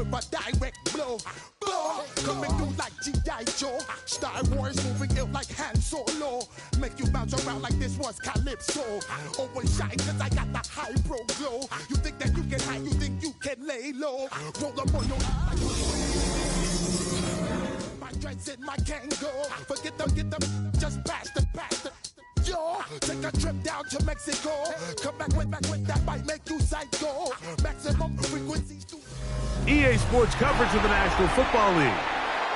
with a direct blow. Blow, coming through like G.I. Joe. Star Wars moving ill like Han Solo. Make you bounce around like this was Calypso. Always shine cause I got the high pro glow. You think that you can hide, you think you can lay low. Roll up on your my dreads in my Kango. Forget them, get them, just pass the. Yo, take a trip down to Mexico. Come back with that might make you psycho. Maximum frequency. EA Sports coverage of the National Football League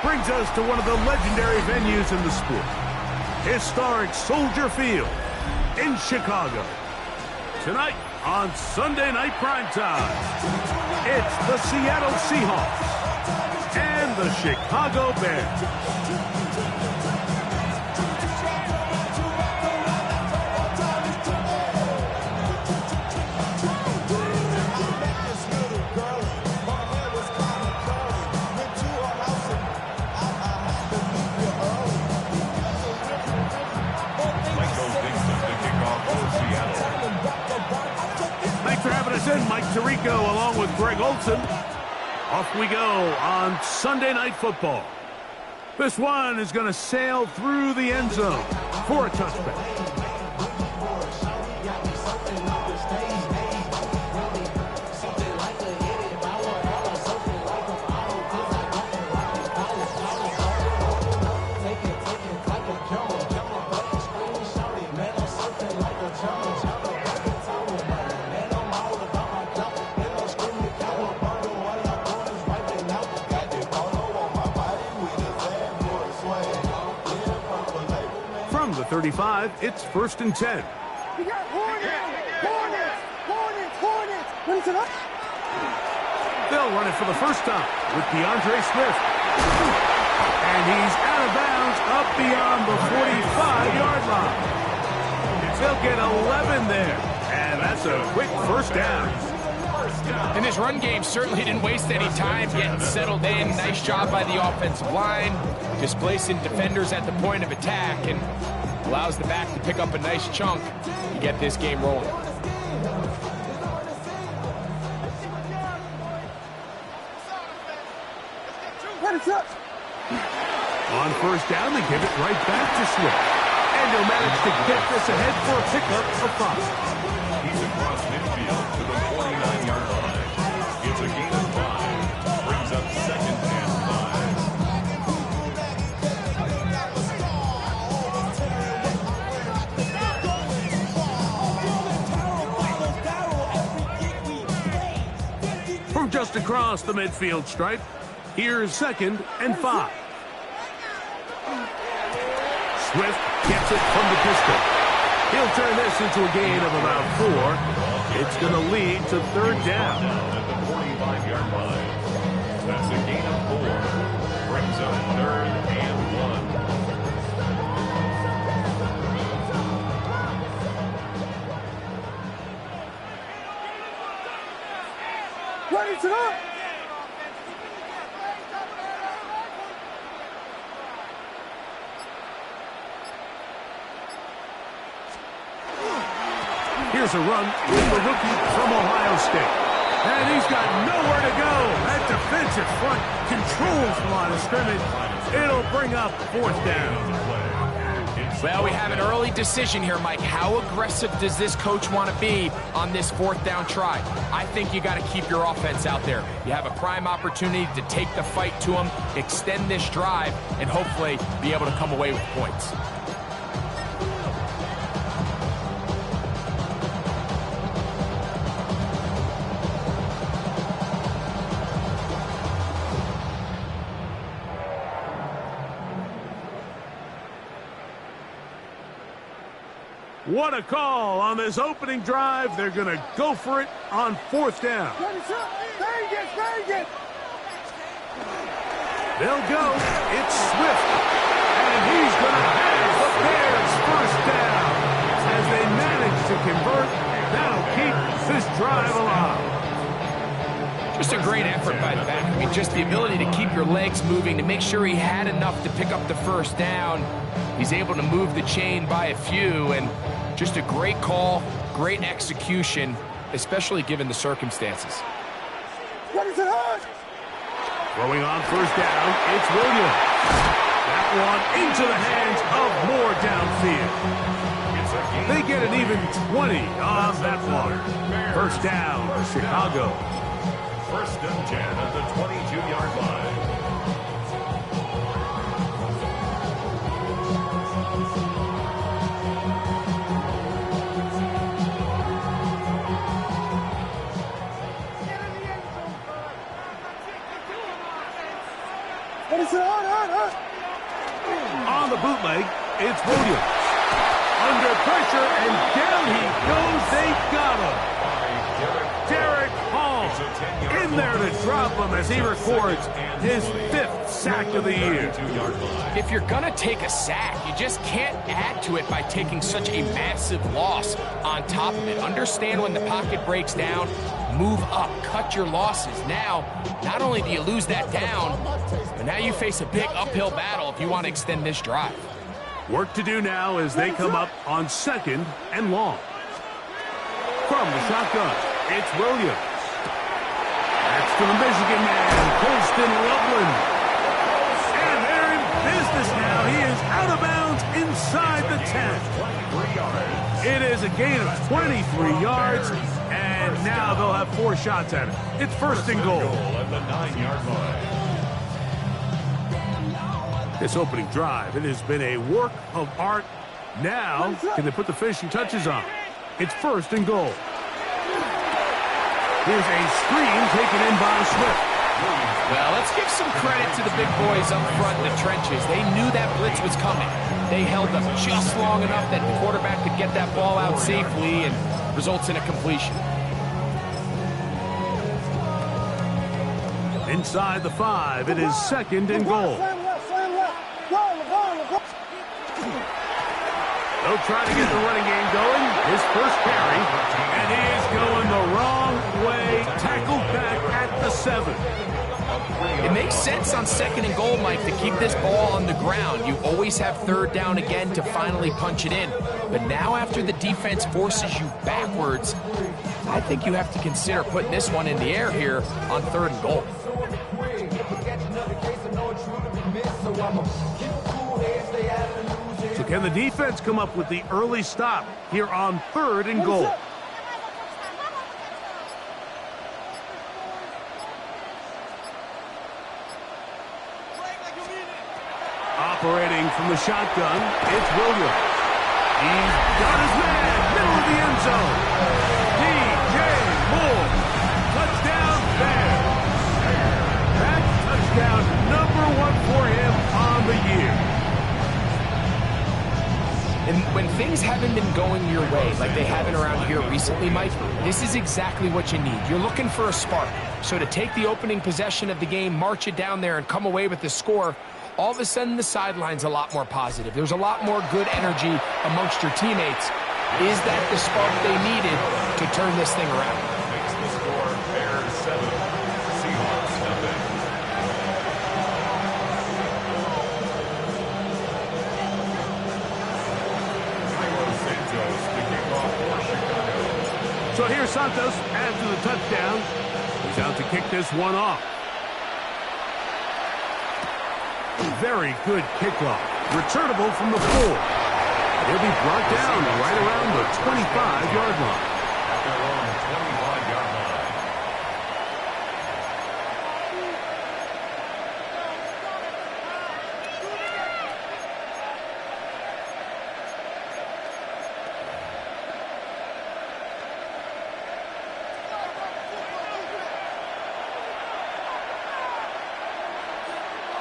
brings us to one of the legendary venues in the sport. Historic Soldier Field in Chicago. Tonight on Sunday Night Primetime, it's the Seattle Seahawks and the Chicago Bears. Thanks for having us in, Mike Tirico, along with Greg Olson. Off we go on Sunday Night Football. This one is going to sail through the end zone for a touchback. From the 35, it's 1st and 10. We got Hornets! What is it up? They'll run it for the first time with DeAndre Swift. And he's out of bounds up beyond the 45-yard line. They'll get 11 there. And that's a quick first down. And this run game certainly didn't waste any time getting settled in. Nice job by the offensive line, displacing defenders at the point of attack, and allows the back to pick up a nice chunk to get this game rolling. On first down, they give it right back to Swift. And he'll manage to get this ahead for a pickup of 5. He's across midfield to the 49-yard line. It's a gain of 5. Brings up 2nd and 5. From just across the midfield stripe, here's 2nd and 5. Swift gets it from the pistol. He'll turn this into a gain of about 4. It's going to lead to 3rd down. At the 45-yard line. That's a gain of 4. Brings up 3rd and 1. What is it up? Here's a run with the rookie from Ohio State. And he's got nowhere to go. That defensive front controls the line of scrimmage. It'll bring up 4th down. Well, we have an early decision here, Mike. How aggressive does this coach want to be on this 4th down try? I think you got to keep your offense out there. You have a prime opportunity to take the fight to them, extend this drive, and hopefully be able to come away with points. What a call on this opening drive. They're going to go for it on 4th down. Vegas! They'll go. It's Swift. And he's going to have the Bears 1st down. As they manage to convert, that'll keep this drive alive. Just a great effort by the back. I mean, just the ability to keep your legs moving, to make sure he had enough to pick up the 1st down. He's able to move the chain by a few, and just a great call, great execution, especially given the circumstances. What is it, Hurts? Throwing on first down, it's Williams. That one into the hands of Moore downfield. They get an even 20 on that one. First down, Chicago. First and 10 at the 22-yard line. What is it on? On the bootleg, it's Williams. Under pressure, and down he goes. They got him. Derek Hall in there to drop him as he records his 5th sack of the year. If you're going to take a sack, you just can't add to it by taking such a massive loss on top of it. Understand when the pocket breaks down, move up, cut your losses. Now, not only do you lose that down, but now you face a big uphill battle if you want to extend this drive. Work to do now as they come up on 2nd and long. From the shotgun, it's Williams. That's to the Michigan man, Colston Loveland. And they're in business now. He is out of bounds inside the 10. It is a gain of 23 yards, and now they'll have 4 shots at it. It's first and goal. At the 9-yard line. This opening drive, it has been a work of art. Now, can they put the finishing touches on? It's first and goal. Here's a screen taken in by Smith. Well, let's give some credit to the big boys up front in the trenches. They knew that blitz was coming. They held them just long enough that the quarterback could get that ball out safely and results in a completion. Inside the 5, it is second and goal. They'll try to get the running game going. His first carry, and he is going the wrong way. Tackled back at the 7. It makes sense on second and goal, Mike, to keep this ball on the ground. You always have third down again to finally punch it in. But now after the defense forces you backwards, I think you have to consider putting this one in the air here on 3rd and goal. So can the defense come up with the early stop here on 3rd and goal? Operating from the shotgun, it's Williams. He's got his man, middle of the end zone. DJ Moore, touchdown there. That touchdown, number 1 for him on the year. And when things haven't been going your way, like they haven't around here recently, Mike, this is exactly what you need. You're looking for a spark. So to take the opening possession of the game, march it down there, and come away with the score, all of a sudden the sideline's a lot more positive. There's a lot more good energy amongst your teammates. Is that the spark they needed to turn this thing around? Makes the score Bears 7, Seahawks nothing. Santos to kick off for Chicago. So here's Santos after the touchdown. He's out to kick this one off. Very good kickoff. Returnable from the 4. He'll be brought down right around the 25-yard line. At their own 25-yard line.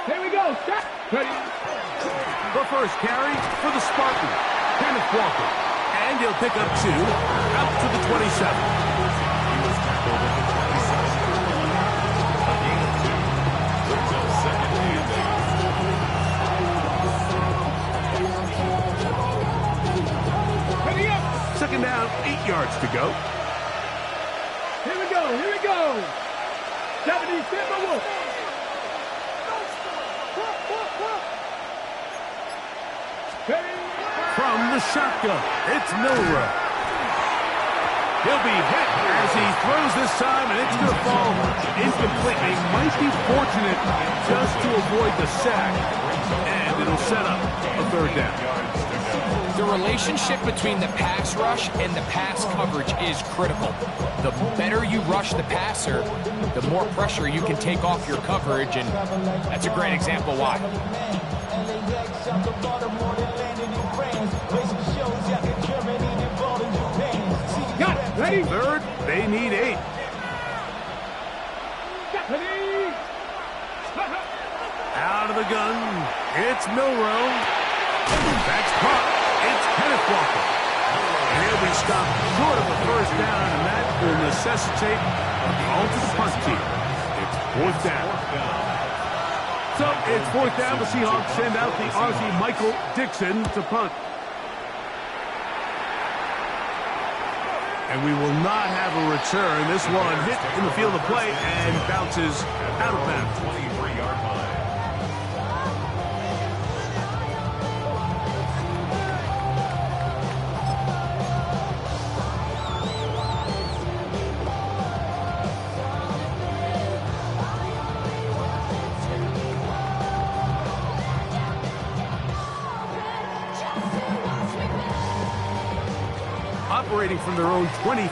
Here we go. Stop. Ready. The first carry for the Spartan, Kenneth Walker. And he'll pick up 2 out to the 27. He was tackled at the 27. A gain of 2. Brings up second and 8. Ready up. Second down, 8 yards to go. Here we go. Here we go. 70, Timberwolf. From the shotgun, it's Milrow. He'll be hit as he throws this time, and it's going to fall incomplete. They might be fortunate just to avoid the sack, and it'll set up a third down. The relationship between the pass rush and the pass coverage is critical. The better you rush the passer, the more pressure you can take off your coverage, and that's a great example why. Got it. Ready? Third, they need 8. Ready? Out of the gun, it's Milrow. That's caught. It's Kenneth Walker. And he'll be stopped short of a first down, and that will necessitate a call to the punt team. It's 4th down. So it's 4th down. The Seahawks send out the Aussie Michael Dixon to punt. And we will not have a return. This one hit in the field of play and bounces out of bounds. 23-yard line. Operating from their own 23,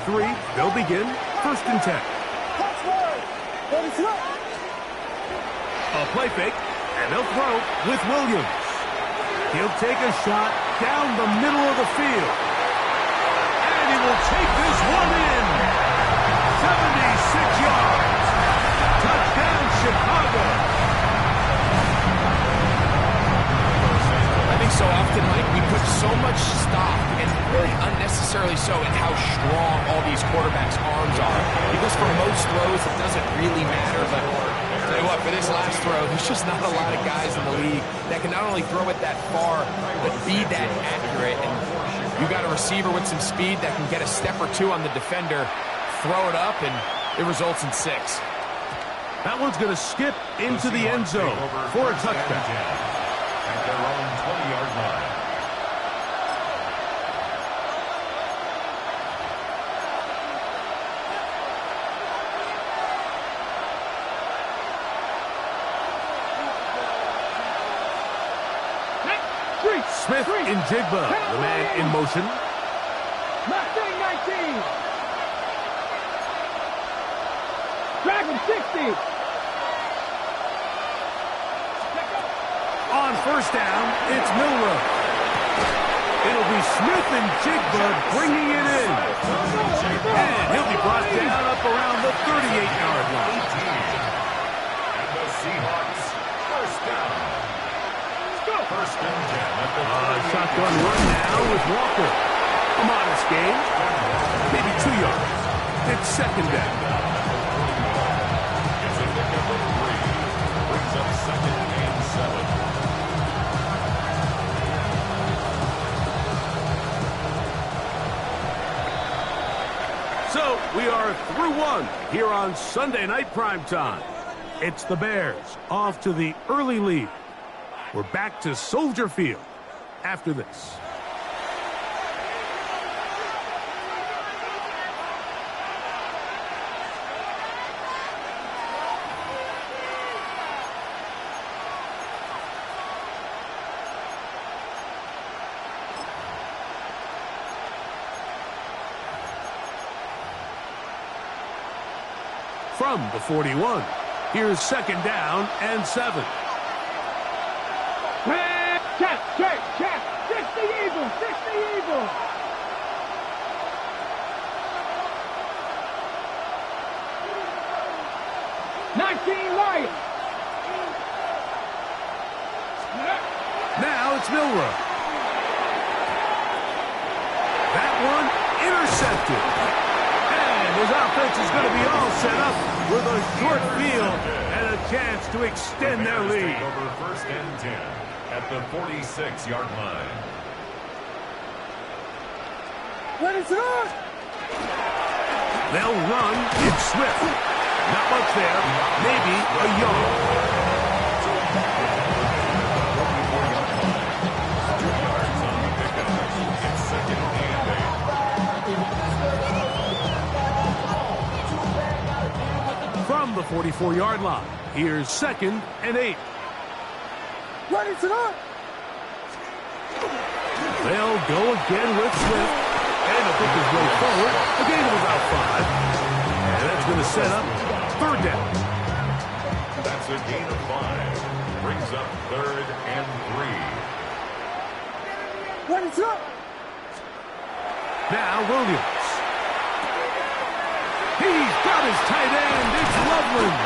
they'll begin 1st and 10. A play fake, and they'll throw with Williams. He'll take a shot down the middle of the field. And he will take this one in. 76 yards. Touchdown, Chicago. I think so often, Mike, we put so much stock, and really unnecessarily so, in how strong all these quarterbacks' arms are. Because for most throws, it doesn't really matter. But I'll tell you what, for this last throw, there's just not a lot of guys in the league that can not only throw it that far, but be that accurate. And you got a receiver with some speed that can get a step or two on the defender, throw it up, and it results in 6. That one's going to skip into the end zone for a touchdown. At their own 20-yard line. Smith in Jigba, the man in motion. Mustang 19. Dragon 60. On 1st down, it's Milrow. It'll be Smith and Jigba bringing it in. And he'll be brought down up around the 38-yard line. And the Seahawks, 1st down. 1st and 10 at the Shotgun run now with Walker. A modest gain, maybe 2 yards. It's 2nd down. It's a pickup of 3. Brings up 2nd and 7. So we are through 1 here on Sunday Night Primetime. It's the Bears off to the early lead. We're back to Soldier Field after this. From the 41, here's 2nd down and 7. Check. 60 Eagles. 60 Eagles. Lions. Now it's Milrow. That one intercepted. And his offense is going to be all set up with a short field and a chance to extend their lead. Over 1st and 10 at the 46-yard line. What is up? They'll run. It's Swift. Not much there. Maybe a yard. 2 yards on the pickup. It's 2nd and 8. 44-yard line. Here's 2nd and 8. Ready to run. They'll go again with Swift. And he'll pick his way forward. A gain of about 5. And that's going to set up 3rd down. That's a gain of 5. Brings up 3rd and 3. Ready to run. Now Williams. He's got his tight end. It's Loveland.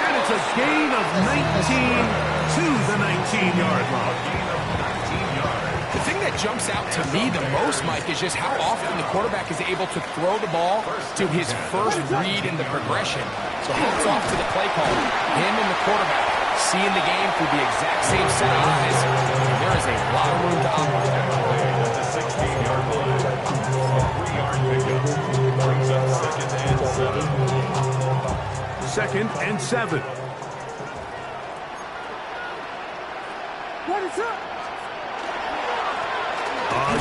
And it's a gain of 19 to the 19-yard line. The thing that jumps out to me the most, Mike, is just how often the quarterback is able to throw the ball to his first read in the progression. So hats off to the play caller. Him and the quarterback seeing the game through the exact same set of eyes. And there is a lot of room to operate. At the 16-yard line, 3-yard pickup. Brings up 2nd and 7. 2nd and 7. Ready to run.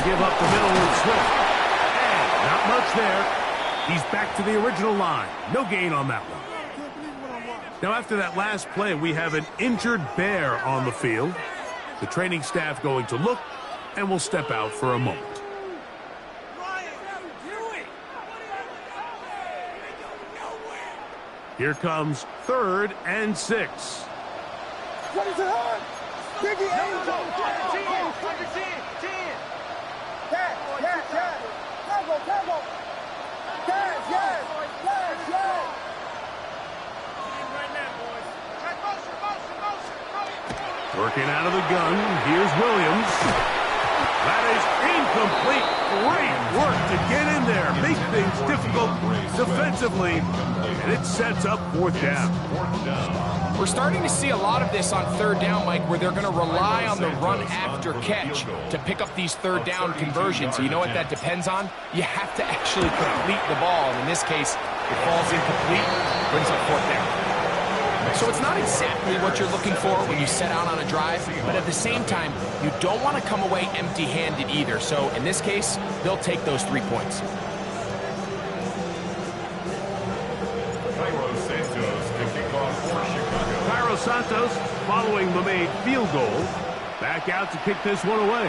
Give up the middle with Swift. And not much there. He's back to the original line. No gain on that one. Now, after that last play, we have an injured Bear on the field. The training staff going to look, and will step out for a moment. Here comes 3rd and 6. Ready to run. Biggie, Angel. Working out of the gun, here's Williams. That is incomplete. Great work to get in there. Make things difficult defensively. And it sets up 4th down. We're starting to see a lot of this on 3rd down, Mike, where they're going to rely on the run after catch to pick up these 3rd down conversions. So you know what that depends on? You have to actually complete the ball. And in this case, it falls incomplete, brings up 4th down. So it's not exactly what you're looking for when you set out on a drive, but at the same time, you don't want to come away empty-handed either. So in this case, they'll take those 3 points. Santos, following the made field goal, back out to kick this one away.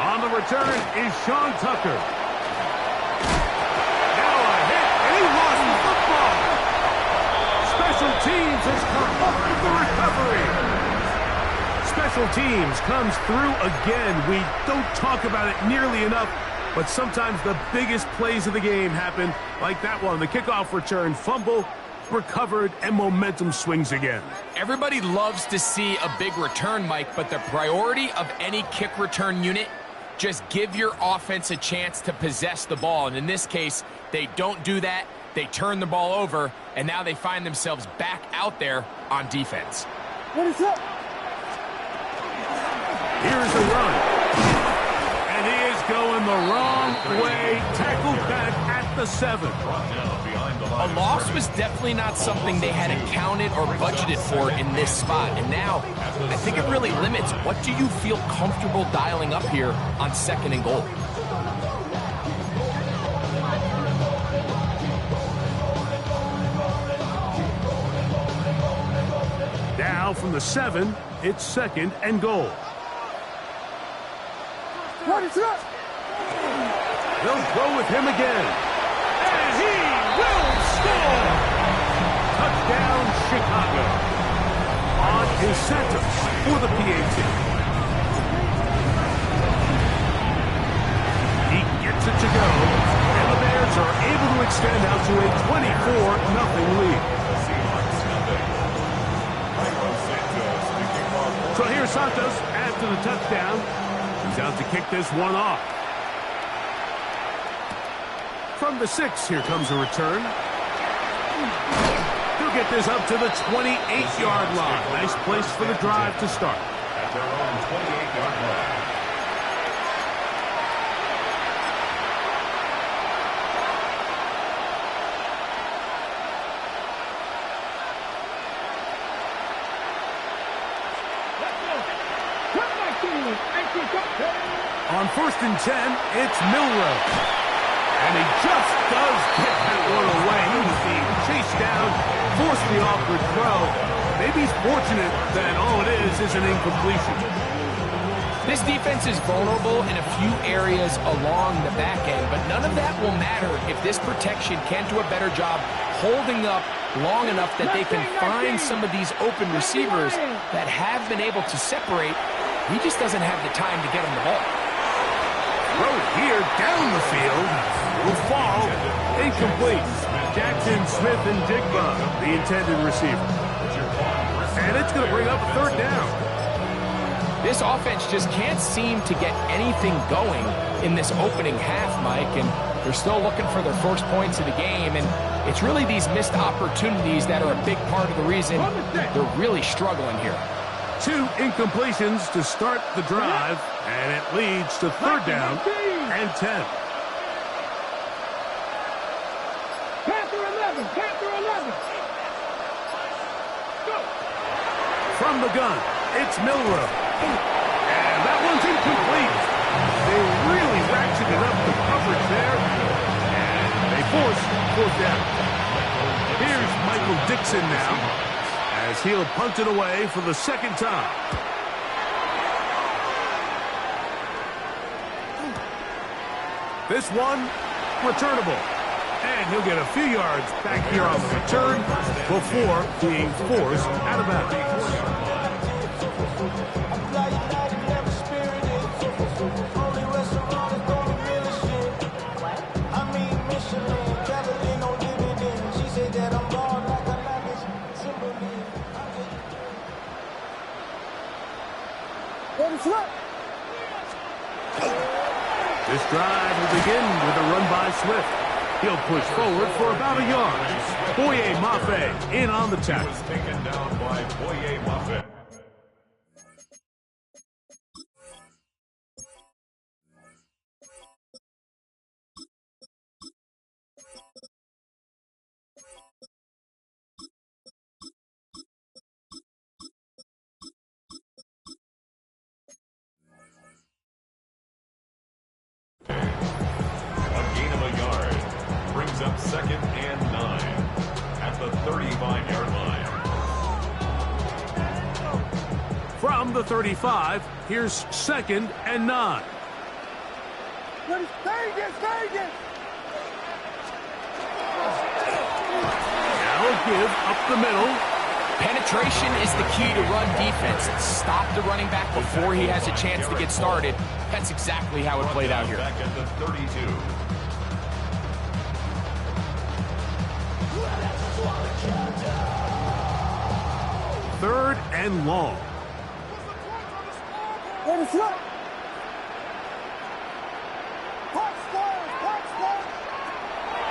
On the return is Sean Tucker. Now a hit, and he lost the football. Special teams has come up with the recovery. Special teams comes through again. We don't talk about it nearly enough, but sometimes the biggest plays of the game happen like that one. The kickoff return, fumble, recovered, and momentum swings again. Everybody loves to see a big return, Mike, but the priority of any kick return unit, just give your offense a chance to possess the ball. And in this case, they don't do that. They turn the ball over, and now they find themselves back out there on defense. What is up? Here's a run. And he is going the wrong way. Tackled back at the 7. A loss was definitely not something they had accounted or budgeted for in this spot. And now, I think it really limits what do you feel comfortable dialing up here on 2nd and goal. Now from the 7, it's 2nd and goal. What is up? They'll go with him again. And he will score! Touchdown, Chicago. On is Santos for the PAT. He gets it to go, and the Bears are able to extend out to a 24-0 lead. So here's Santos after the touchdown. He's out to kick this one off. From the 6, here comes a return. He'll get this up to the 28-yard line. Nice place for the drive to start. At their own 28-yard line. On 1st and 10, it's Milrow. And he just does get that one away. He was being chased down, forced the awkward throw. Maybe he's fortunate that all it is an incompletion. This defense is vulnerable in a few areas along the back end, but none of that will matter if this protection can't do a better job holding up long enough that they can find some of these open receivers that have been able to separate. He just doesn't have the time to get on the ball. Throw here down the field. Will fall. Incomplete. Jackson, Smith, and Jigba, the intended receiver. And it's going to bring up a third down. This offense just can't seem to get anything going in this opening half, Mike, and they're still looking for their first points of the game, and it's really these missed opportunities that are a big part of the reason they're really struggling here. 2 incompletions to start the drive, and it leads to third down and 10. Panther 11, Panther 11. Go. From the gun, it's Milrow. And that one's incomplete. They really ratcheted up the coverage there, and they force fourth down. Here's Michael Dixon now, as he'll punt it away for the second time. This one, returnable. And he'll get a few yards back here on the return before being forced out of bounds. This drive will begin with a run by Swift. He'll push forward for about a yard. Boye Mafe in on the tackle. Taken down by Boye Mafe. Up 2nd and 9 at the 35-yard line. From the 35, here's 2nd and 9. Now a give up the middle. Penetration is the key to run defense. Stop the running back before he has a chance to get started. That's exactly how it played out here. Back at the 32. Third and long.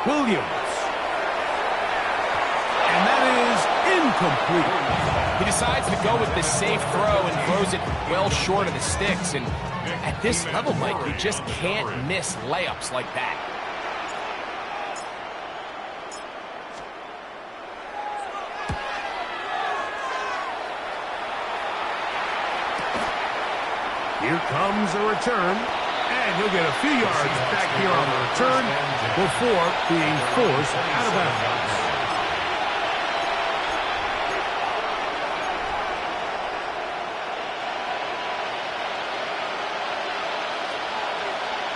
Williams. And that is incomplete. He decides to go with the safe throw and throws it well short of the sticks. And at this level, Mike, you just can't miss layups like that. Here comes a return, and he'll get a few yards back here on the return before being forced out of bounds.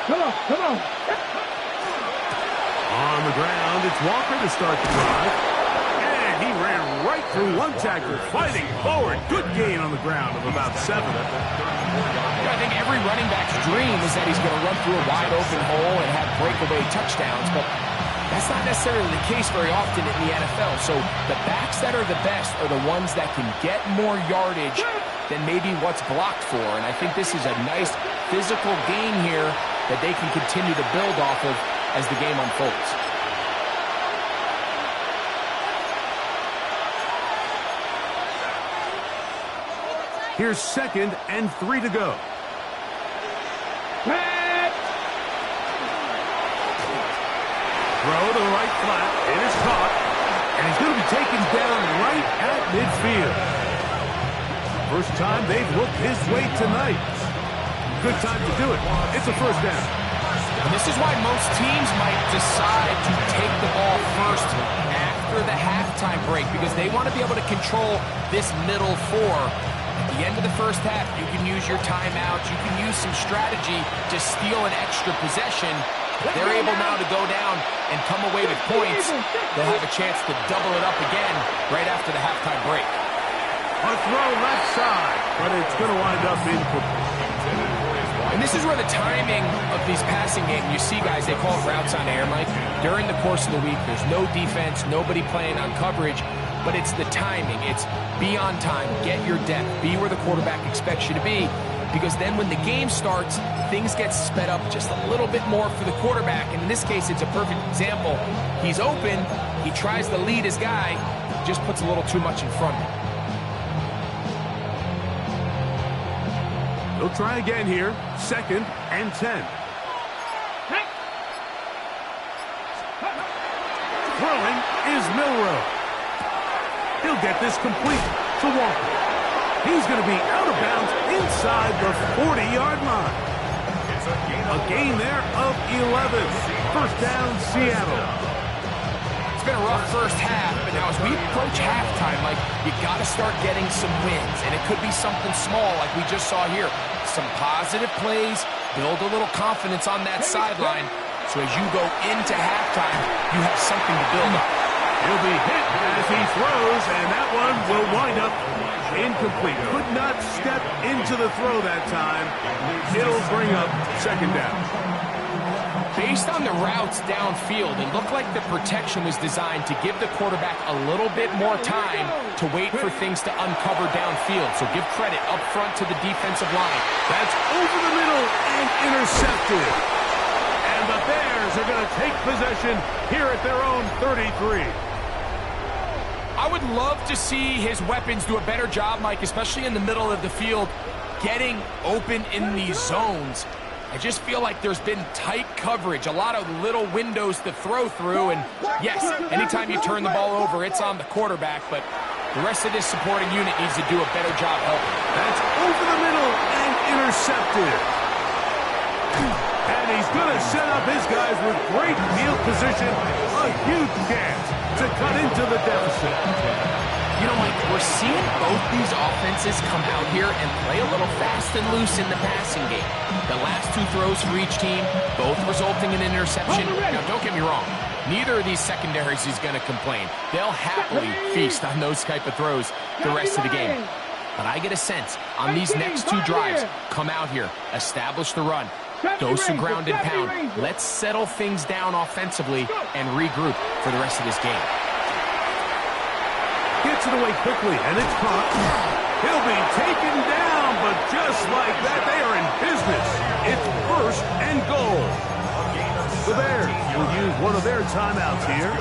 Come on, come on. On the ground, it's Walker to start the drive. And he ran right through one tackle, fighting forward. Good gain on the ground of about 7. I think every running back's dream is that he's going to run through a wide open hole and have breakaway touchdowns, but that's not necessarily the case very often in the NFL. So the backs that are the best are the ones that can get more yardage than maybe what's blocked for. And I think this is a nice physical gain here that they can continue to build off of as the game unfolds. Here's 2nd and 3 to go. Throw to the right flat. It is caught. And he's going to be taken down right at midfield. First time they've looked his way tonight. Good time to do it. It's a first down. And this is why most teams might decide to take the ball first after the halftime break, because they want to be able to control this middle four. At the end of the first half, you can use your timeouts, you can use some strategy to steal an extra possession. They're able now to go down and come away with points. They'll have a chance to double it up again right after the halftime break. A throw left side, but it's going to wind up incomplete. And this is where the timing of these passing games, you see guys, they call it routes on air, Mike. During the course of the week, there's no defense, nobody playing on coverage, but it's the timing. It's be on time, get your depth, be where the quarterback expects you to be, because then when the game starts, things get sped up just a little bit more for the quarterback. And in this case, it's a perfect example. He's open, he tries to lead his guy, just puts a little too much in front of him. He'll try again here. 2nd and 10. Throwing is Milrow. He'll get this complete to Walker. He's going to be out of bounds inside the 40-yard line. A gain there of 11. First down, Seattle. It's been a rough first half, but now as we approach halftime, like, you got to start getting some wins, and it could be something small like we just saw here. Some positive plays, build a little confidence on that sideline, so as you go into halftime, you have something to build up. He'll be hit as he throws, and that one will wind up incomplete. Could not step into the throw that time. It'll bring up 2nd down. Based on the routes downfield, it looked like the protection was designed to give the quarterback a little bit more time to wait for things to uncover downfield. So give credit up front to the defensive line. That's over the middle and intercepted. And the Bears are going to take possession here at their own 33. I would love to see his weapons do a better job, Mike, especially in the middle of the field, getting open in these zones. I just feel like there's been tight coverage, a lot of little windows to throw through, and yes, anytime you turn the ball over, it's on the quarterback, but the rest of this supporting unit needs to do a better job helping. That's over the middle and intercepted. And he's going to set up his guys with great field position, a huge chance to cut into the deficit. You know, Mike, we're seeing both these offenses come out here and play a little fast and loose in the passing game. The last 2 throws for each team, both resulting in an interception. Now, don't get me wrong. Neither of these secondaries is going to complain. They'll happily feast on those type of throws the rest of the game. But I get a sense on these next 2 drives, come out here, establish the run, go some ground and pound. Let's settle things down offensively and regroup for the rest of this game. Gets it away quickly, and it's caught. He'll be taken down, but just like that, they are in business. It's 1st and goal. The Bears will use one of their timeouts here.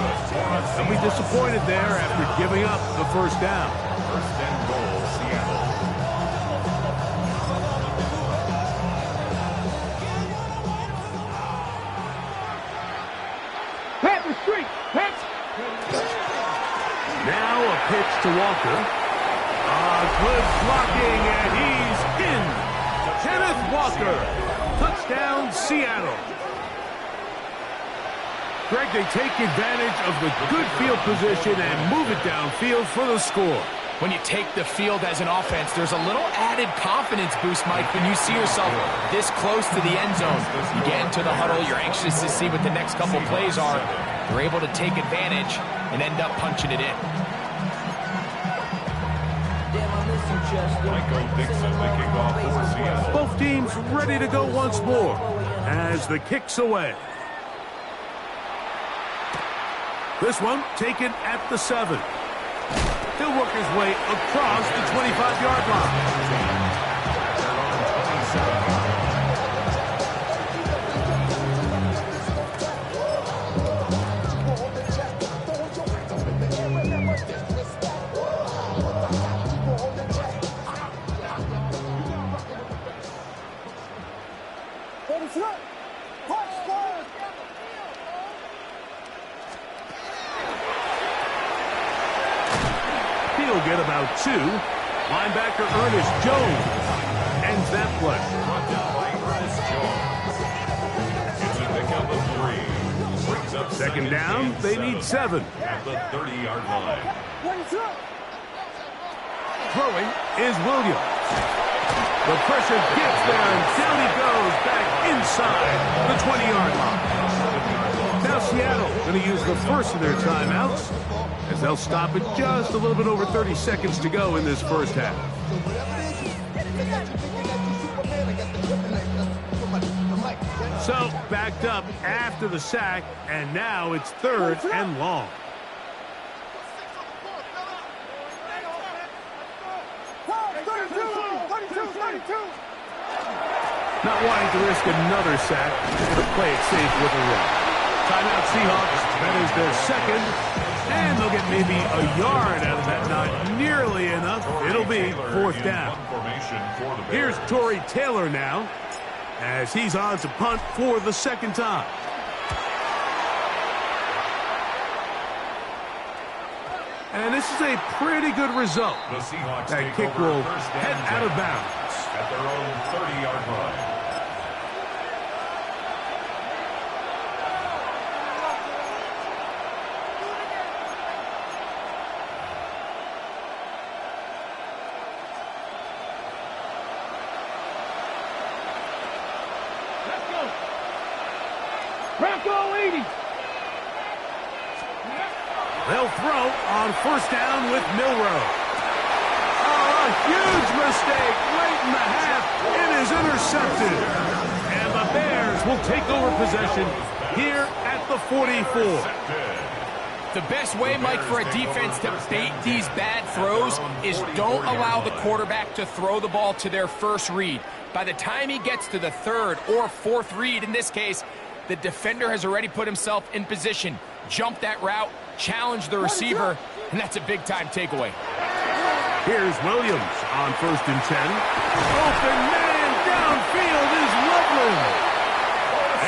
They'll be disappointed there after giving up the first down. 1st and goal, Seattle. Pat the street. Pat. Now a pitch to Walker. Good blocking, and he's in. Kenneth Walker. Touchdown, Seattle. Greg, they take advantage of the good field position and move it downfield for the score. When you take the field as an offense, there's a little added confidence boost, Mike, when you see yourself this close to the end zone. You get into the huddle, you're anxious to see what the next couple plays are. You're able to take advantage and end up punching it in. Michael Dixon, the kickoff for Seattle. Both teams ready to go once more as the kick's away. This one taken at the 7. He'll work his way across the 25-yard line. He'll get about 2. Linebacker Ernest Jones ends that play. Brought down by Ernest Jones. It's a of the 3. Brings up Second down, they need 7. At the 30-yard line. Throwing is Williams. The pressure gets there, and down he goes back inside the 20-yard line. Now Seattle going to use the first of their timeouts as they'll stop it just a little bit over 30 seconds to go in this first half. So backed up after the sack, and now it's 3rd and long. Not wanting to risk another sack, just going to play it safe with a run. Timeout Seahawks, that is their second, and they'll get maybe a yard out of that. Not nearly enough. It'll be 4th down. Here's Torrey Taylor now, as he's on to punt for the second time. And this is a pretty good result. That kick will head out of bounds at their own 30-yard line. Bronco 80. They'll throw on 1st down with Milroe. Oh, a huge mistake late in the half. It is intercepted. And the Bears will take over possession here at the 44. The best way, Mike, for a defense to bait these bad throws is don't allow the quarterback to throw the ball to their first read. By the time he gets to the 3rd or 4th read, in this case, the defender has already put himself in position. Jump that route, challenge the receiver, and that's a big-time takeaway. Here's Williams on 1st and 10. Open man downfield is Loveland.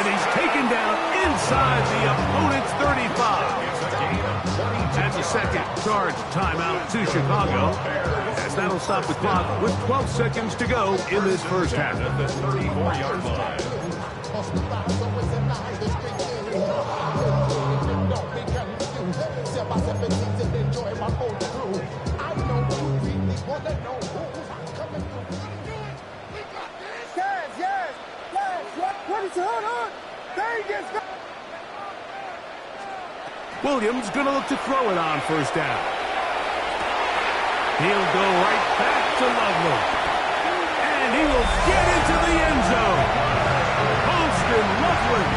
And he's taken down inside the opponent's 35. That's a second charge timeout to Chicago, as that'll stop the clock with 12 seconds to go in this first half. At the 34-yard line. Williams going to look to throw it on 1st down. He'll go right back to Loveland. And he will get into the end zone. Holston Loveland.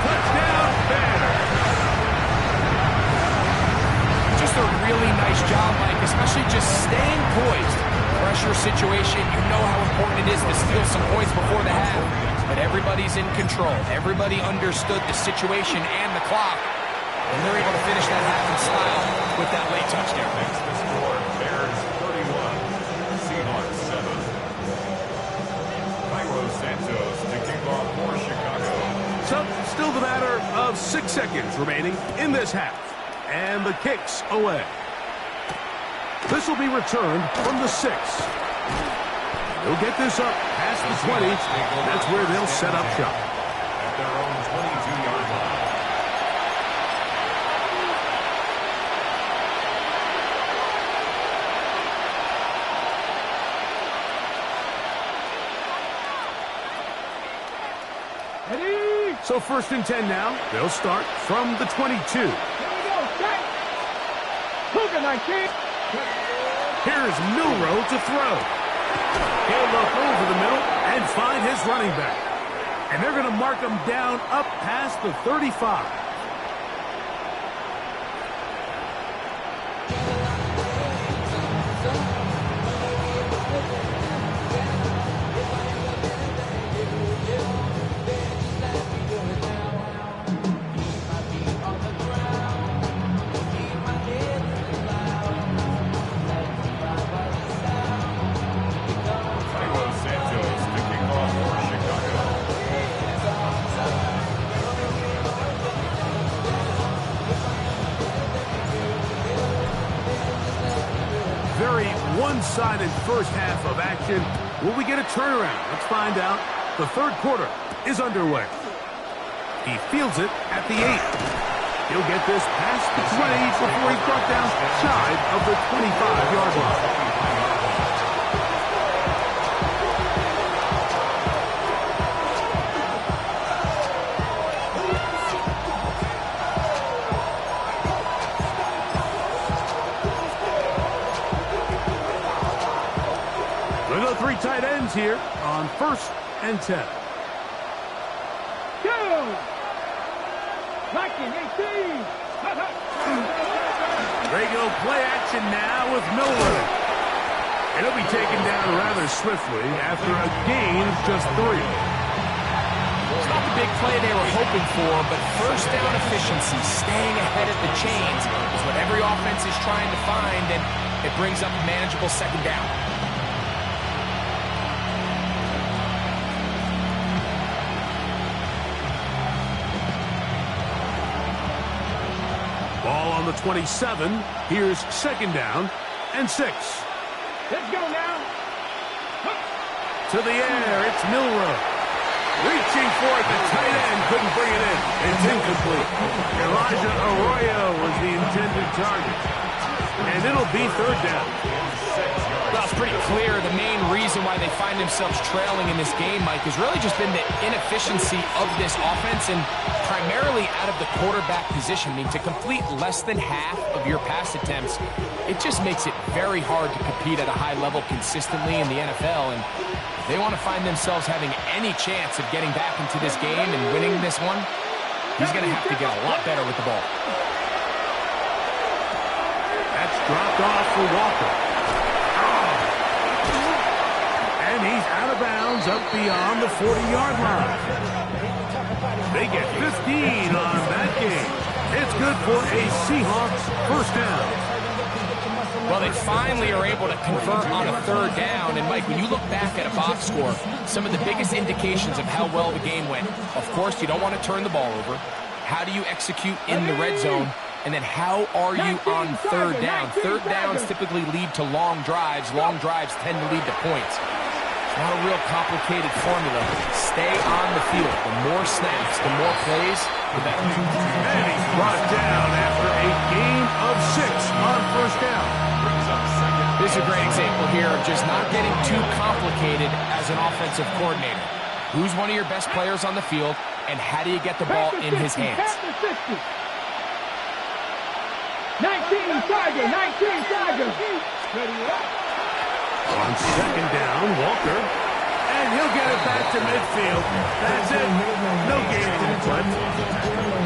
Touchdown Bears. Just a really nice job, Mike, especially just staying poised. Pressure situation, you know how important it is to steal some points before the half. But everybody's in control. Everybody understood the situation and the clock. And they're able to finish that half in style with that late touchdown. Makes the score Bears 31, Seahawks 7. Cairo Santos to kick off for Chicago. So, still the matter of 6 seconds remaining in this half. And the kick's away. This will be returned from the 6. They'll get this up past the 20. That's where they'll set up shop. At their own 22-yard line. So 1st and 10 now. They'll start from the 22. Here we go, set. Cougar 19. Here's Milroe to throw. He'll look over the middle and find his running back. And they're going to mark him down up past the 35. Cairo Santos to kick off for Chicago. Very one-sided first half of action. Will we get a turnaround? Let's find out. The 3rd quarter is underway. He fields it at the 8. He'll get this past the 20 before he's brought down shy of the 25-yard line. Three tight ends here on 1st and 10. Go! Blocking 18. Regular play action now with Miller. And he'll be taken down rather swiftly after a gain of just 3. It's not the big play they were hoping for, but first down efficiency, staying ahead of the chains, is what every offense is trying to find, and it brings up a manageable second down. Ball on the 27. Here's 2nd down and 6. Let's go now. To the air, it's Milroe. Reaching for it, the tight end couldn't bring it in. It's incomplete. Elijah Arroyo was the intended target. And it'll be 3rd down. Well, it's pretty clear the main reason why they find themselves trailing in this game, Mike, has really just been the inefficiency of this offense and primarily out of the quarterback position. I mean, to complete less than half of your pass attempts, it just makes it very hard to compete at a high level consistently in the NFL. And if they want to find themselves having any chance of getting back into this game and winning this one, he's going to have to get a lot better with the ball. That's dropped off for Walker. And he's out of bounds up beyond the 40-yard line. They get 15 on that game. It's good for a Seahawks 1st down. Well, they finally are able to convert on a 3rd down. And, Mike, when you look back at a box score, some of the biggest indications of how well the game went, of course, you don't want to turn the ball over. How do you execute in the red zone? And then how are you on 3rd down? 3rd downs typically lead to long drives. Long drives tend to lead to points. It's not a real complicated formula. Stay on the field. The more snaps, the more plays, the better. And he's brought down after a gain of 6 on 1st down. This is a great example here of just not getting too complicated as an offensive coordinator. Who's one of your best players on the field, and how do you get the ball in his hands? 19 Tiger, 19 Tiger. On 2nd down, Walker. And he'll get it back to midfield. That's it. No gain on the play.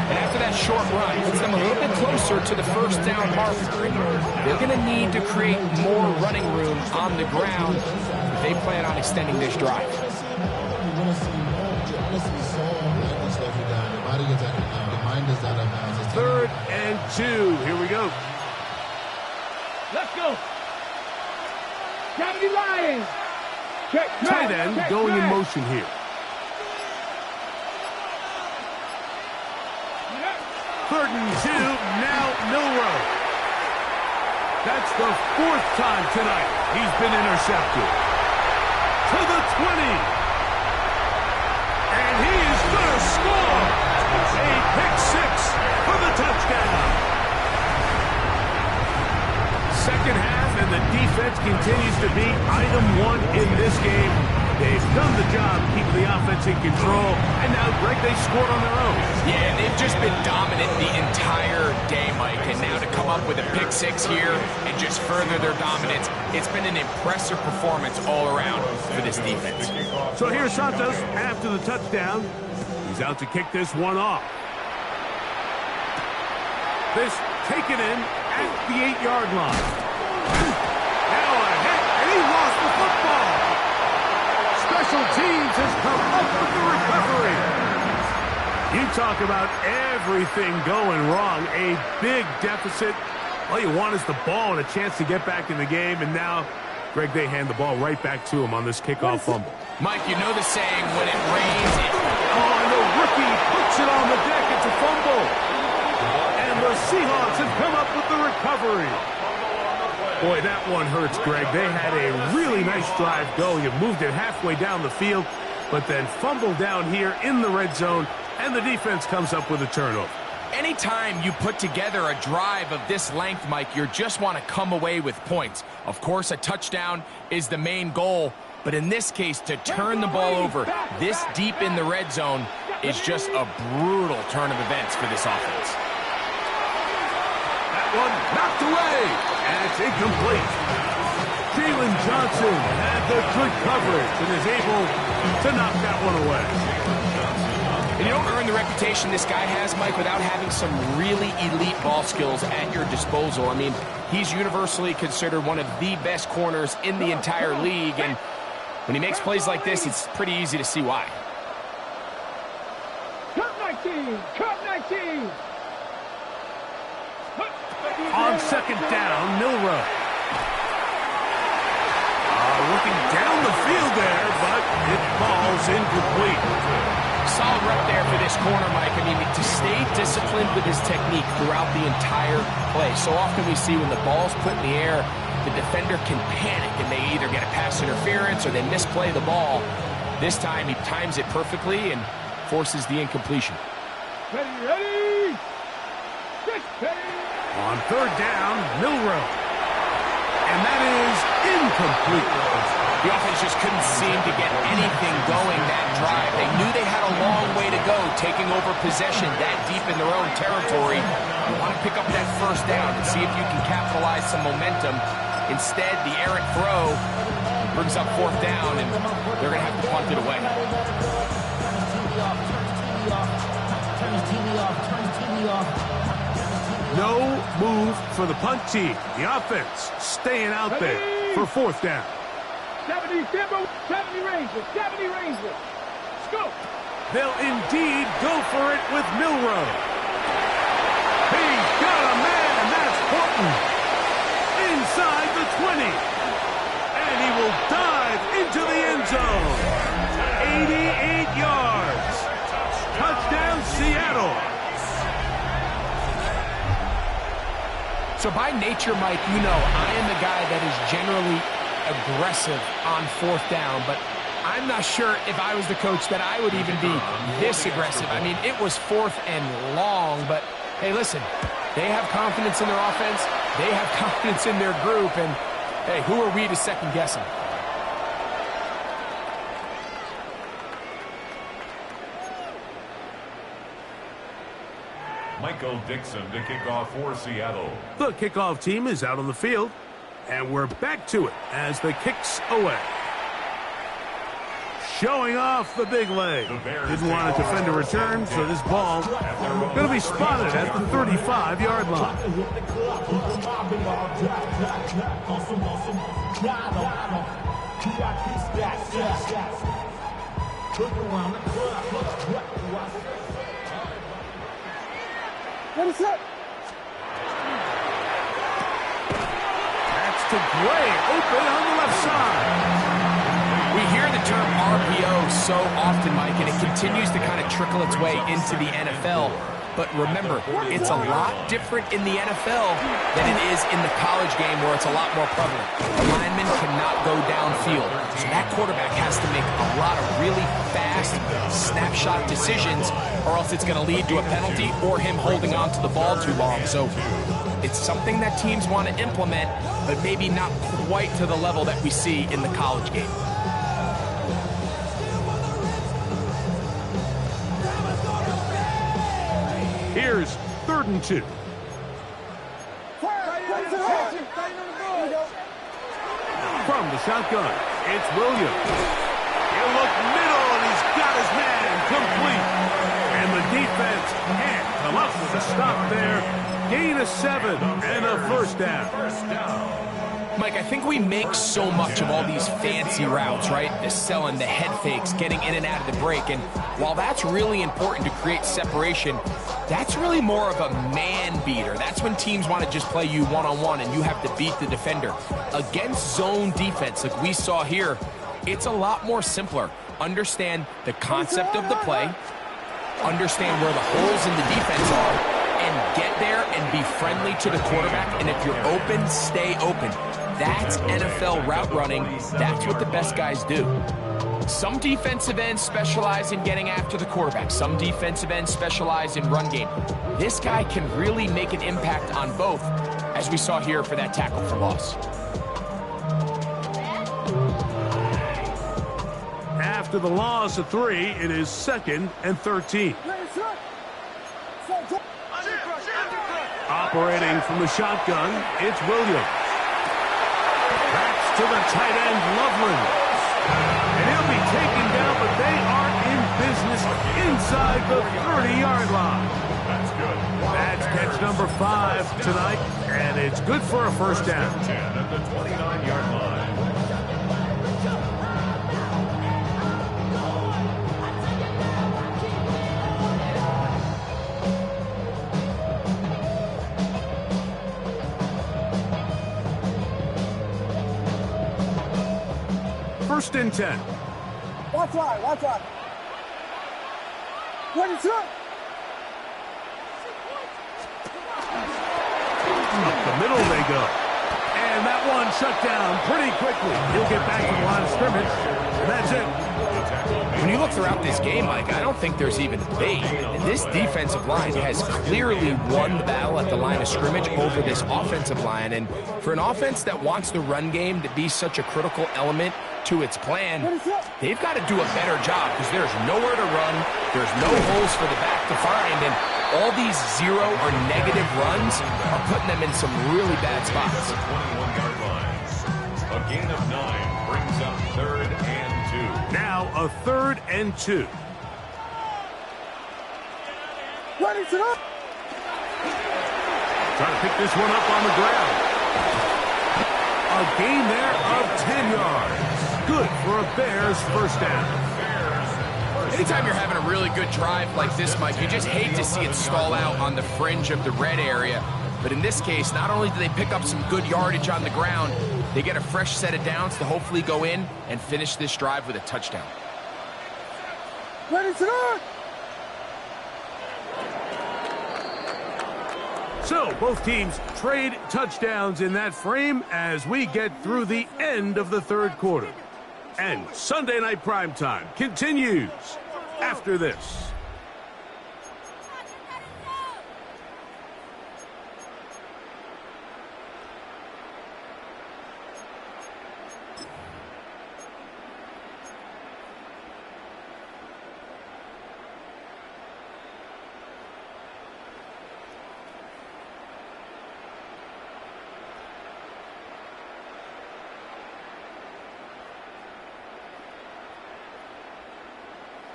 And after that short run, puts them a little bit closer to the 1st down marker. They're going to need to create more running room on the ground if they plan on extending this drive. 3rd and 2. Here we go. Let's go. Gravity Lions. Tight end going in motion here. Third and 2. Now Milroe. That's the 4th time tonight he's been intercepted. To the 20. And he is going to score. A pick 6 for the touchdown. Second half, and the defense continues to be item 1 in this game. They've done the job keeping the offense in control, and now, Greg, they scored on their own. Yeah, they've just been dominant the entire day, Mike, and now to come up with a pick 6 here and just further their dominance, it's been an impressive performance all around for this defense. So here's Santos after the touchdown. He's out to kick this one off. This taken in at the 8-yard line. Now a hit, and he lost the football. Special teams has come up with the recovery. You talk about everything going wrong. A big deficit. All you want is the ball and a chance to get back in the game, and now, Greg, they hand the ball right back to him on this kickoff fumble. Mike, you know the saying, when it rains, and the rookie puts it on the deck. It's a fumble. And the Seahawks have come up with the recovery. Boy, that one hurts, Greg. They had a really nice drive going and moved it halfway down the field, but then fumbled down here in the red zone, and And the defense comes up with a turnover. Anytime you put together a drive of this length, Mike, you just want to come away with points. Of course, a touchdown is the main goal, but in this case, to turn the ball over this deep in the red zone is just a brutal turn of events for this offense. That one knocked away, and it's incomplete. Jalen Johnson had the good coverage and is able to knock that one away. And you don't earn the reputation this guy has, Mike, without having some really elite ball skills at your disposal. I mean, he's universally considered one of the best corners in the entire league, and when he makes plays like this, it's pretty easy to see why. Cut 19! Cut 19! On second down, Milroe. Looking down the field there, but it falls incomplete. Solid rep there for this corner, Mike. I mean, to stay disciplined with his technique throughout the entire play. So often we see when the ball's put in the air, the defender can panic and they either get a pass interference or they misplay the ball. This time he times it perfectly and forces the incompletion. Ready! Ready! On third down, Milroe. And that is incomplete. The offense just couldn't seem to get anything going that drive. They knew they had a long way to go, taking over possession that deep in their own territory. You want to pick up that first down and see if you can capitalize some momentum. Instead, the errant throw brings up fourth down, and they're going to have to punt it away. No move for the punt team. The offense staying out there for fourth down. 70 Rangers, 70 Rangers. Let's go. They'll indeed go for it with Milroe. He's got a man, that's Horton. Inside the 20. And he will dive into the end zone. 88 yards. Touchdown, Seattle. So by nature, Mike, you know, I am the guy that is generally aggressive on fourth down, but I'm not sure if I was the coach that I would even be this aggressive. I mean, it was fourth and long, but hey, listen, they have confidence in their offense, they have confidence in their group, and hey, who are we to second guess them? Michael Dixon to kick off for Seattle. The kickoff team is out on the field, and we're back to it as the kick's away. Showing off the big leg. Didn't want to defend a return, so this ball going to be spotted at the 35-yard line. What is up? That's to Gray, open on the left side. We hear the term RPO so often, Mike, and it continues to kind of trickle its way into the NFL. But remember, it's a lot different in the NFL than it is in the college game where it's a lot more prevalent. The lineman cannot go downfield. So that quarterback has to make a lot of really fast snapshot decisions, or else it's going to lead to a penalty or him holding on to the ball too long. So it's something that teams want to implement, but maybe not quite to the level that we see in the college game. Here's 3rd and 2. From the shotgun, it's Williams. He'll look middle, and he's got his man complete. And the defense can't come up with a stop there. Gain of 7 and a first down. Mike, I think we make so much of all these fancy routes, right? The selling, the head fakes, getting in and out of the break. And while that's really important to create separation, that's really more of a man beater. That's when teams want to just play you one-on-one and you have to beat the defender. Against zone defense, like we saw here, it's a lot more simpler. Understand the concept of the play, understand where the holes in the defense are, and get there and be friendly to the quarterback. And if you're open, stay open. That's NFL route running. That's what the best guys do. Some defensive ends specialize in getting after the quarterback. Some defensive ends specialize in run game. This guy can really make an impact on both, as we saw here for that tackle for loss. After the loss of 3, it is 2nd and 13. Operating from the shotgun, it's Williams. Backs to the tight end, Loveland. And he'll be taken down, but they are in business inside the 30-yard line. That's good. That's catch number 5 tonight, and it's good for a first down. 10 at the 29-yard line. First and 10. Watch right, watch right. 22. Up the middle they go. And that one shut down pretty quickly. He'll get back to the line of scrimmage, and that's it. When you look throughout this game, Mike, I don't think there's even debate. This defensive line has clearly won the battle at the line of scrimmage over this offensive line. And for an offense that wants the run game to be such a critical element to its plan, they've got to do a better job because there's nowhere to run. There's no holes for the back to find. And all these 0 or negative runs are putting them in some really bad spots. 21-yard line. A gain of 9 brings up 3rd and 2. Now a 3rd and 2. Ready to up. Trying to pick this one up on the ground. A gain there of 10 yards. Good for a Bears first down. Anytime you're having a really good drive like this, Mike, you just hate to see it stall out on the fringe of the red area. But in this case, not only do they pick up some good yardage on the ground, they get a fresh set of downs to hopefully go in and finish this drive with a touchdown. Ready to up. So both teams trade touchdowns in that frame as we get through the end of the 3rd quarter. And Sunday Night Primetime continues after this.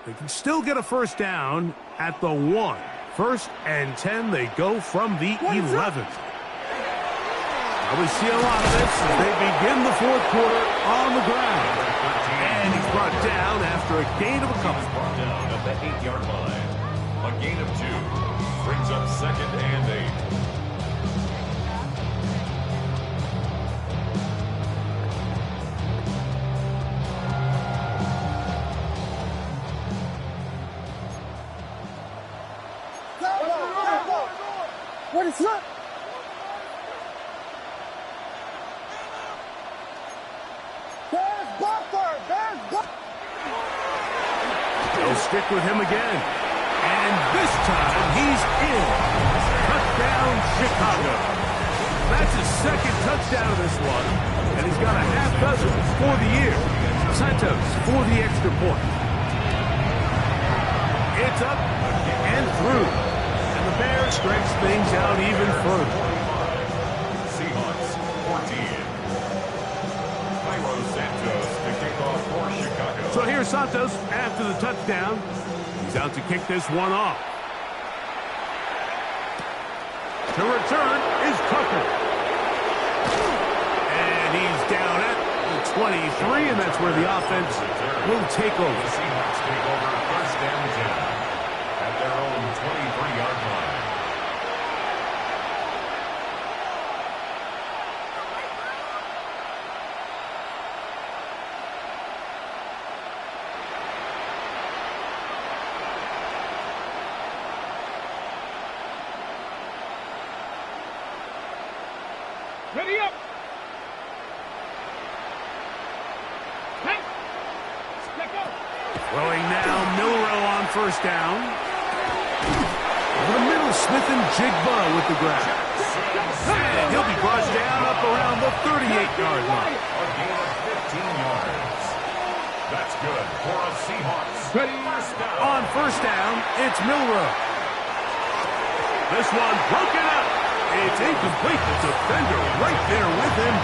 They can still get a first down at the 1. 1st and 10, they go from the 11. Now we see a lot of this as they begin the 4th quarter on the ground. And he's brought down after a gain of a couple. Brought down at the 8-yard line. A gain of 2 brings up 2nd and 8. What is up? There's Butler! There's Butler! They'll stick with him again. And this time, he's in. Touchdown, Chicago. That's his 2nd touchdown of this one. And he's got a half dozen for the year. Santos for the extra point. It's up and through. And the Bears stretch things out even further. Seahawks 14. Cairo Santos to kick off for Chicago. So here's Santos after the touchdown. He's out to kick this one off. To return is Tucker. And he's down at the 23, and that's where the offense will take over. The Seahawks take over 1st and 10 at their own 23-yard line. Ready up! Hey! Let go! Throwing now, Milrow on first down. Over the middle, Smith and Jigba with the grab. And he'll be brought down up around the 38-yard line. A gain of 15 yards. That's good for a Seahawks. First down. On first down, it's Milrow. This one broken up. It's incomplete. The defender right there with him.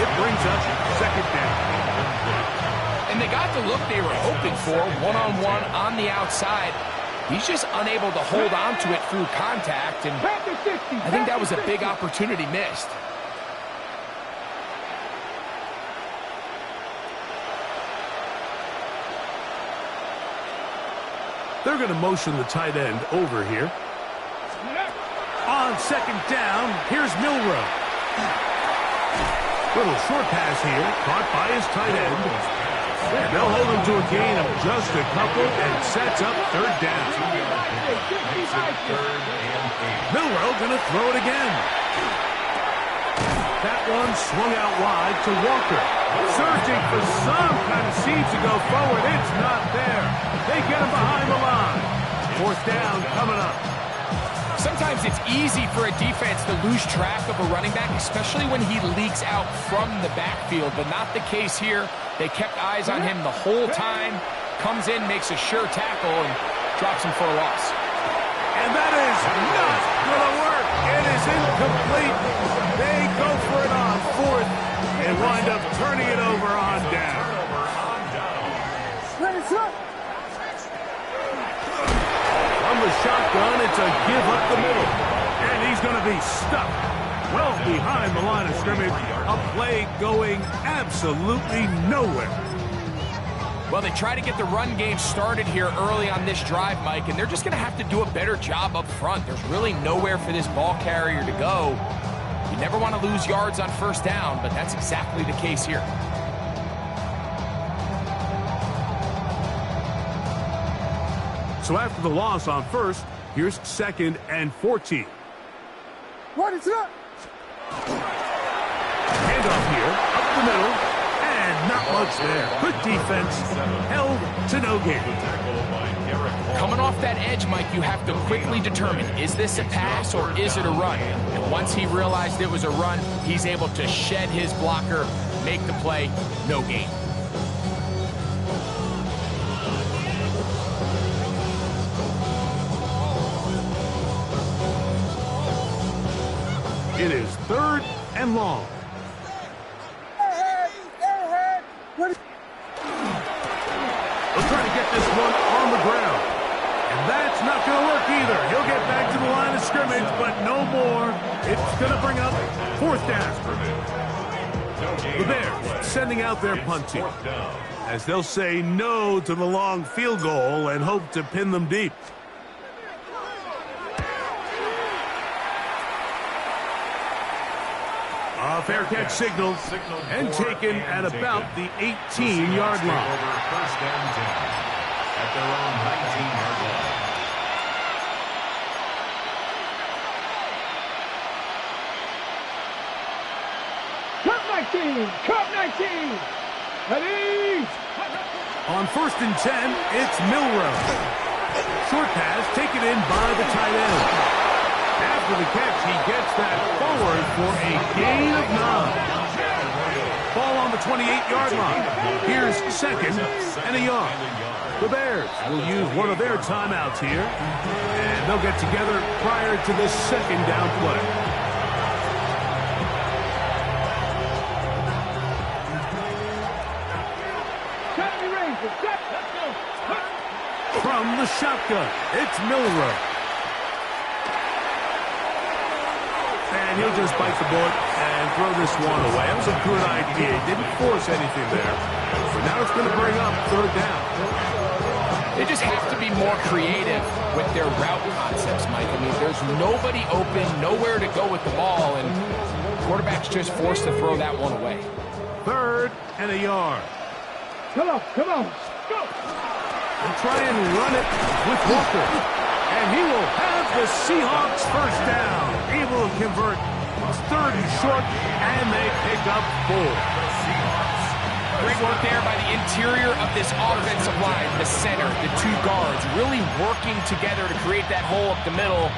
It brings up second down. And they got the look they were hoping for, one-on-one on the outside. He's just unable to hold on to it through contact, and I think that was a big opportunity missed. They're going to motion the tight end over here. On second down, here's Milrow. Little short pass here, caught by his tight end. And they'll hold him to a gain of just a couple and sets up third down. Milrow going to throw it again. That one swung out wide to Walker. Searching for some kind of seed to go forward. It's not there. They get him behind the line. Fourth down coming up. Sometimes it's easy for a defense to lose track of a running back, especially when he leaks out from the backfield, but not the case here. They kept eyes on him the whole time. Comes in, makes a sure tackle, and drops him for a loss. And that is not going to work. It is incomplete. They go for it on fourth and wind up turning it over on down. From the shotgun, it's a give up the middle. And he's going to be stuck well behind the line of scrimmage. A play going absolutely nowhere. Well, they try to get the run game started here early on this drive, Mike, and they're just going to have to do a better job up front. There's really nowhere for this ball carrier to go. You never want to lose yards on first down, but that's exactly the case here. So after the loss on first, here's second and 14. What is up? Handoff here, up the middle, and not much there. Good defense, held to no gain. Coming off that edge, Mike, you have to quickly determine, is this a pass or is it a run? And once he realized it was a run, he's able to shed his blocker, make the play, no gain. It is third and long. They'll try to get this one on the ground. And that's not going to work either. He'll get back to the line of scrimmage, but no more. It's going to bring up fourth down. The Bears sending out their punt team, as they'll say no to the long field goal and hope to pin them deep. A fair catch signaled and taken at about the 18-yard line. First and 10 at their own 19-yard line. Cut 19! Ready! On first and 10, it's Milrow. Short pass taken in by the tight end. After the catch, he gets that forward for a gain of 9. Ball on the 28-yard line. Here's second and a yard. The Bears will use one of their timeouts here, and they'll get together prior to this second down play. From the shotgun, it's Milrow. And he'll just bite the bullet and throw this one away. That was a good idea. He didn't force anything there. But now it's going to bring up third down. They just have to be more creative with their route concepts, Mike. I mean, there's nobody open, nowhere to go with the ball, and quarterback's just forced to throw that one away. Third and a yard. Come on, go! And try and run it with Walker. And he will have the Seahawks first down. Able to convert. It's third and short, and they pick up 4. The Seahawks bring work there by the interior of this offensive line, the center, the two guards, really working together to create that hole up the middle.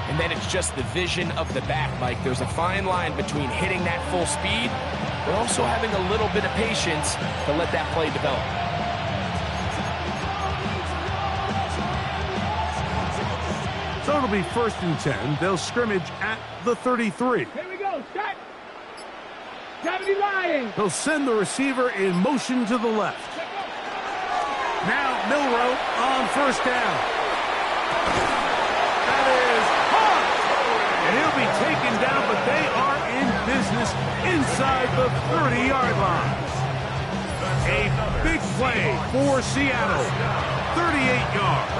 And then it's just the vision of the back, Mike. There's a fine line between hitting that full speed, but also having a little bit of patience to let that play develop. So it'll be 1st and 10. They'll scrimmage at the 33. Here we go, set. 70 Lions. He'll send the receiver in motion to the left. Now Milroe on 1st down. That is hard. And he'll be taken down, but they are in business inside the 30-yard line. A big play for Seattle. 38 yards.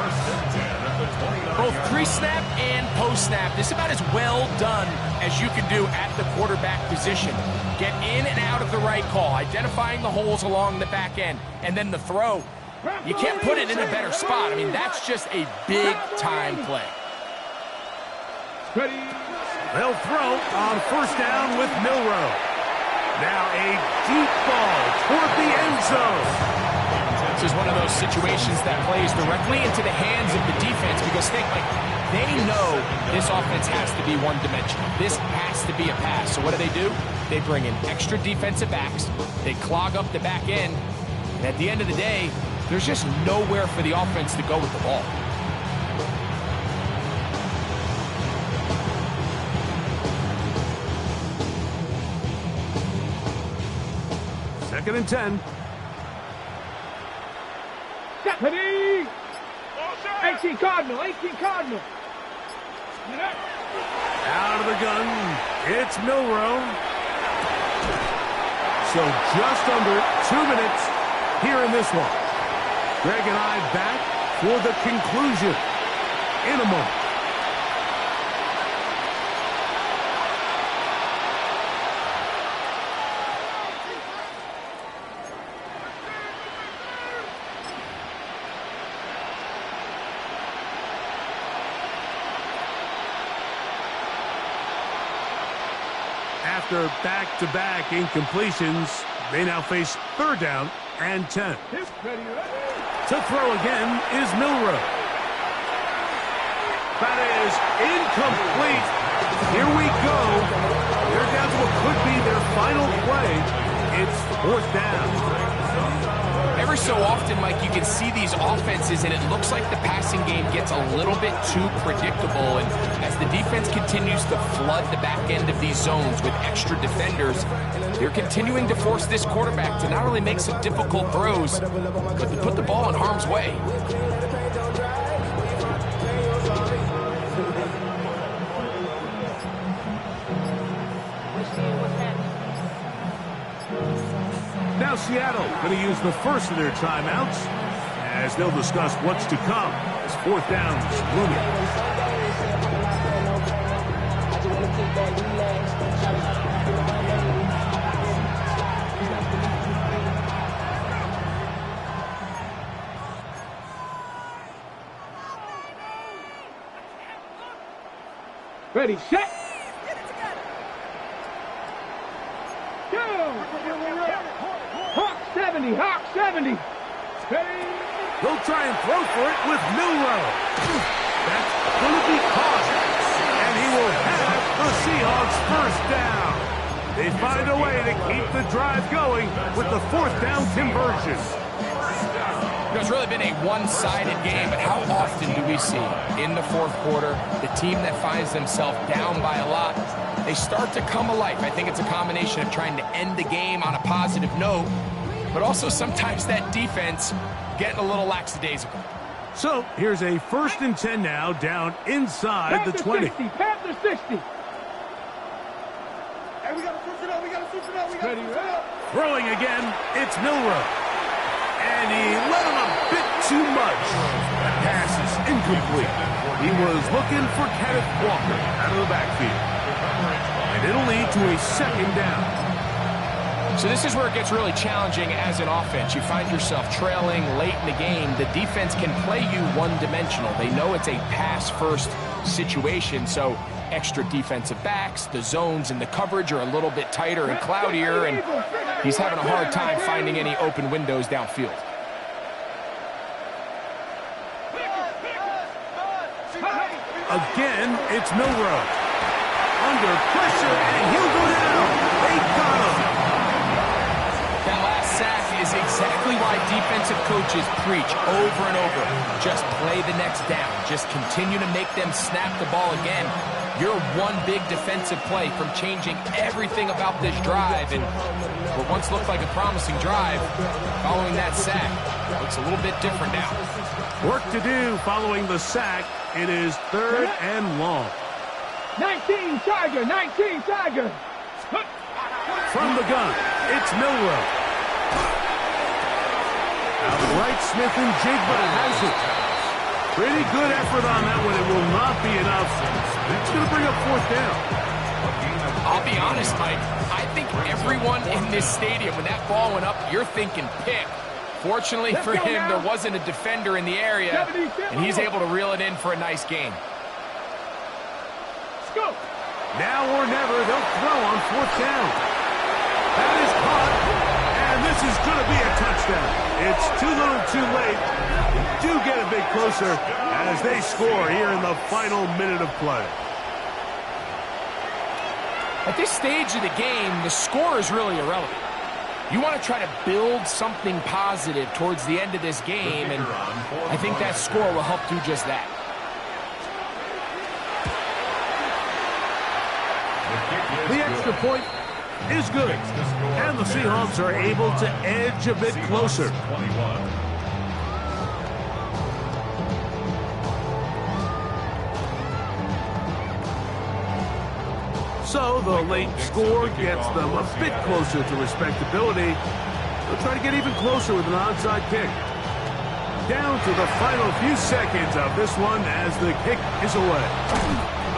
Both pre-snap and post-snap, this is about as well done as you can do at the quarterback position. Get in and out of the right call, identifying the holes along the back end, and then the throw. You can't put it in a better spot. I mean, that's just a big-time play. They'll throw on 1st down with Milroe. Now a deep ball toward the end zone. This is one of those situations that plays directly into the hands of the defense because they know this offense has to be one-dimensional. This has to be a pass. So what do? They bring in extra defensive backs. They clog up the back end. And at the end of the day, there's just nowhere for the offense to go with the ball. Second and 10. 18 Cardinal. Out of the gun, it's Milroe. So just under 2 minutes here in this one. Greg and I back for the conclusion in a moment. After back-to-back incompletions, they now face 3rd down and 10. To throw again is Milroe. That is incomplete. Here we go. They're down to what could be their final play. It's 4th down. Every so often, Mike, you can see these offenses, and it looks like the passing game gets a little bit too predictable. And as the defense continues to flood the back end of these zones with extra defenders, they're continuing to force this quarterback to not only make some difficult throws, but to put the ball in harm's way. Now Seattle going to use the first of their timeouts as they'll discuss what's to come as 4th down is looming. Ready, set. Hawk 70. They'll try and throw for it with Milroe. That's going to be caught. And he will have the Seahawks 1st down. They find a way to keep the drive going with the 4th down conversion. It's really been a one-sided game, but how often do we see in the 4th quarter the team that finds themselves down by a lot, they start to come alive. I think it's a combination of trying to end the game on a positive note, but also sometimes that defense getting a little lackadaisical. So here's a 1st and 10 now, down inside the 20. Panther 60. Hey, we gotta switch it up. We gotta switch it up. Throwing again, it's Milroe. And he let him a bit too much. The pass is incomplete. He was looking for Kenneth Walker out of the backfield. And it'll lead to a 2nd down. So this is where it gets really challenging as an offense. You find yourself trailing late in the game. The defense can play you one-dimensional. They know it's a pass-first situation, so extra defensive backs, the zones and the coverage are a little bit tighter and cloudier, and He's having a hard time finding any open windows downfield. Again, it's Milrow. Under pressure, and he'll go down. They got him. That last sack is exactly why defensive coaches preach over and over. Just play the next down. Just continue to make them snap the ball again. You're one big defensive play from changing everything about this drive. And what once looked like a promising drive, following that sack, looks a little bit different now. Work to do following the sack. It is 3rd and long. 19 Tiger, 19 Tiger. From the gun, it's Milrow. Outright Smith and Jigba has it. Pretty good effort on that one. It will not be enough. It's going to bring up 4th down. I'll be honest, Mike. I think everyone in this stadium, when that ball went up, you're thinking pick. Fortunately for him, there wasn't a defender in the area, and he's able to reel it in for a nice gain. Go. Now or never, they'll throw on 4th down. That is caught, and this is going to be a touchdown. It's too little too late. They do get a bit closer as they score here in the final minute of play. At this stage of the game, the score is really irrelevant. You want to try to build something positive towards the end of this game, and I think that score will help do just that. The extra point is good, and the Seahawks are able to edge a bit closer. So the late score gets them a bit closer to respectability. They'll try to get even closer with an onside kick. Down to the final few seconds of this one as the kick is away.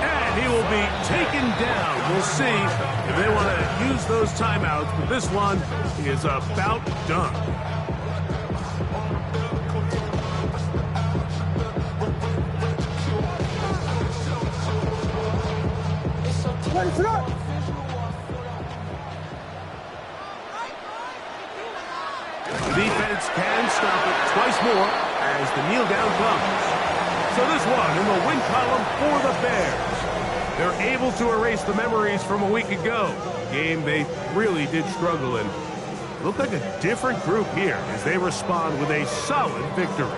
And he will be taken down. We'll see if they want to use those timeouts, but this one is about done. The defense can stop it twice more as the kneel down comes. So this one in the win column for the Bears. They're able to erase the memories from a week ago. Game they really did struggle in. Looked like a different group here as they respond with a solid victory.